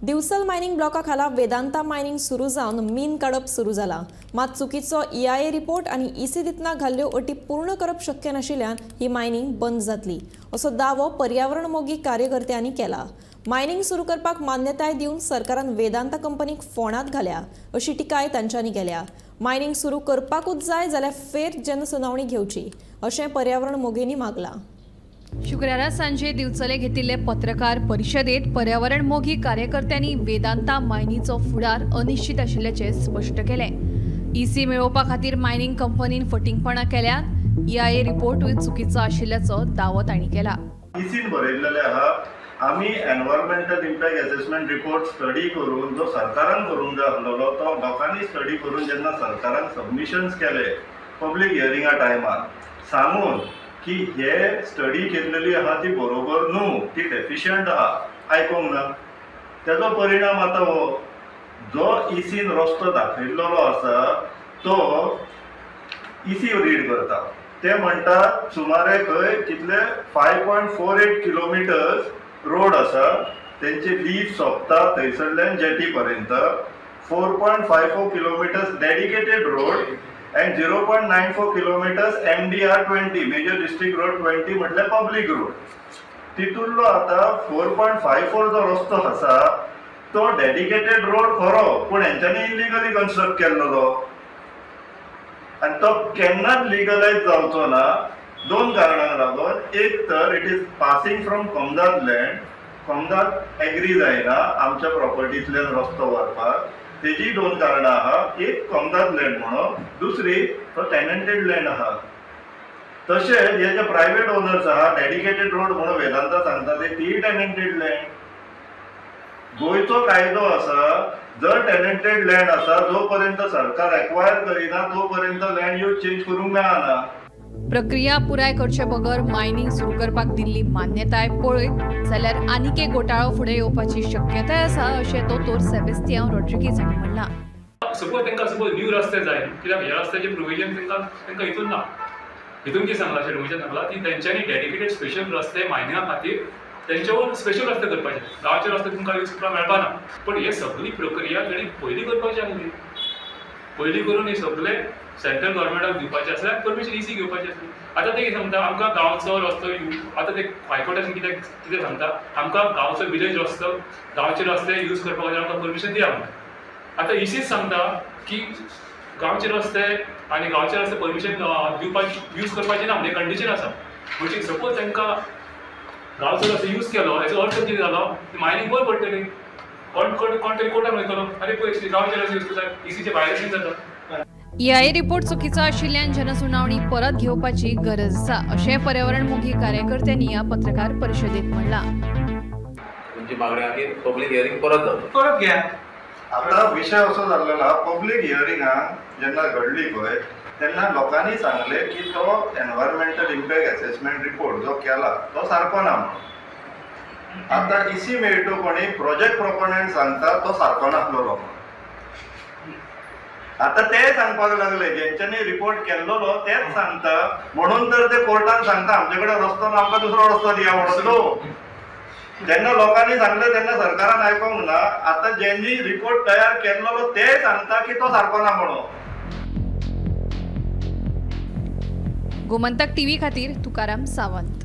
दिवसल mining ब्लॉका खाला Vedanta mining सुरू जावन मीन काडप सुरू जाला। मात चुकीचो EIA रिपोर्ट आणि EC दितना घाल्ल्यो अटी पूर्ण करप शक्य नाशिल्ल्यान ही मायनिंग बंद जातली असो दावो पर्यावरण मोगी कार्यकर्त्यांनी केला। मायनिंग सुरू करपाक मान्यताय दिवन सरकारान वेदांता कंपनीक फोंडांत घाल्या अशी टिकाय तांच्यांनी केल्या। मायनिंग सुरू करपाकूच जाय जाल्यार फेर जनसुनावणी घेवची अशें पर्यावरण मोगींनी मागला। शुक्रारा सांजे दिवचले घेतिल्ले पत्रकार परिशदेत पर्यावरण मोगी कार्यकर्त्यांनी वेदांता मायनीचो फुडार अनिश्चित आशिल्ल्याचे स्पष्ट केले। EC मेळोवपा खातीर मायनिंग कंपनीन फटिंगपणां केल्यात। EIA रिपोर्टूय चुकीचो आशिल्ल्याचो दावो तांणी केला। ECन बरयल्लेले आहा आमी environmental impact assessment report study करून जो सरकारान करूंक जाय आसलो तो लोकांनी स्टडी करून जेन्ना सरकारान सबमिशन्स केले पब्लीक हियरिंगा टायमार सांगून की हे स्टडी केल्लेली आहा ती बरोबर न्हू, ती डेफिशियंट आहा, आयकोंक ना। तेजो परिणाम आतां हो जो ECन रस्तो दाखयल्लो आसा तो EC रीड करता। ते म्हणटात सुमारे खंय कितले 5.48 किलोमिटर्स रोड आसा, तेंची लीज सोंपता थंयसरल्यान जेटी पर्यंत, 4.54 kilometers dedicated road and 0.94 kilometers MDR 20 major district road 20 म्हटल्यार पब्लिक रोड। तितूंतलो आता 4.54 जो रस्तो आसा तो डेडिकेटेड रोड खरो, पण हेंच्यांनी इलिगली कन्स्ट्रक्ट केल्लो आनी तो केन्नाच लिगलायज जावचो ना। दोन कारणांक लागून, एक तर इट इज पासिंग फ्रॉम कमदाद लँड, कमदाद एग्री जायना आमच्या प्रॉपर्टींतल्यान रस्तो व्हरपाक, तेजी दोन कारणां आहा। एक कमदाद लँड म्हणून, दुसरी तो टेनंटेड लँड आहा। तशेंच हे जे प्रायवेट ओनर्स आहा डेडिकेटेड रोड म्हणून वेदांता सांगता ते ती टेनंटेड लँड। गोंयचो कायदो आसा जर टेनंटेड लँड आसा जो पर्यंत सरकार एक्वायर करिना तो पर्यंत लँड यूज चेंज करूंक मेळना। प्रक्रिया पुराय करचे बगर मायनिंग सुरू करपाक दिल्ली मान्यताय पळयत जाल्यार आनीक एक घोटाळो फुडें येवपाची शक्यताय आसा अशें दोतोर सेबेस्तियान रॉड्रिगीज हांणी म्हणलां। सपोज तांकां न्यू रस्ते जाय, कित्याक ह्या रस्त्याचे प्रोविजन तांकां हितून ना। हितून कितें सांगलां शेडमिशन सांगलां की तेंच्यांनी डेडिकेटेड स्पेशल रस्ते मायनिंगा खातीर तेंचे स्पेशल रस्ते करपाचे, गांवचे रस्ते तुमकां यूज करपाक मेळपाना। पण हे सगळी प्रक्रिया तेणी पयलीं करपाची आसली, पयलीं करून हे सगळे सेंट्रल गव्हर्मेंटाक दिवपाचे आसले, परमिशन EC घेवपाची आसली। आतां ते सांगता आमकां गांवचो रस्तो, आतां ते हायकोर्टान कितें सांगता, आमकां गांवचो विलेज रस्तो, गांवचे रस्ते यूज करपा खातीर आमकां परमिशन दिया म्हणून। आतां ECच सांगता की गांवचे रस्ते आनी गांवचे रस्ते परमिशन दिवपाक यूज करपाचे ना म्हणजे कंडिशन आसा। म्हणजे सपोज तांकां गांवचो रस्तो यूज केलो हेचो अर्थ कितें जालो, मायनिंग बंद पडटली, कोण तरी कोर्टान वयतलो आनी पळय गांवचे रस्ते यूज करता, ECचें वायलेशन जाता। EIA रिपोर्ट चुकीचो आशिल्ल्यान जनसुनावणी परत घेवपाची गरज आसा अशें पर्यावरण मोगी कार्यकर्त्यांनी ह्या पत्रकार परिशदेत म्हणलां। तुमची मागणी खातीर पब्लीक हियरिंग परत घ्या। आता विषय असो जाल्लो आहा, पब्लीक हियरिंगाक जेन्ना घडली पळय तेन्ना लोकांनी सांगले की तो एनवायरमेंटल इम्पॅक्ट असेसमेंट रिपोर्ट जो केला तो सारको ना म्हणून। आता EC मेळटोपणी प्रोजेक्ट प्रोपोनंट सांगता तो सारको नासलो। आता ते सांगपाक लागले जेंच्यांनी रिपोर्ट केल्लो तेच सांगता म्हणून तर ते कोर्टान सांगता आमचे कडेन रस्तो ना आमकां दुसरो रस्तो दिया म्हणून। जेन्ना लोकांनी सांगले तेन्ना सरकारान आयकोंक ना। आता जेनी रिपोर्ट तयार केल्लो ते सांगता की तो सारको ना म्हणून। गोमंतक TV खातीर तुकाराम सावंत।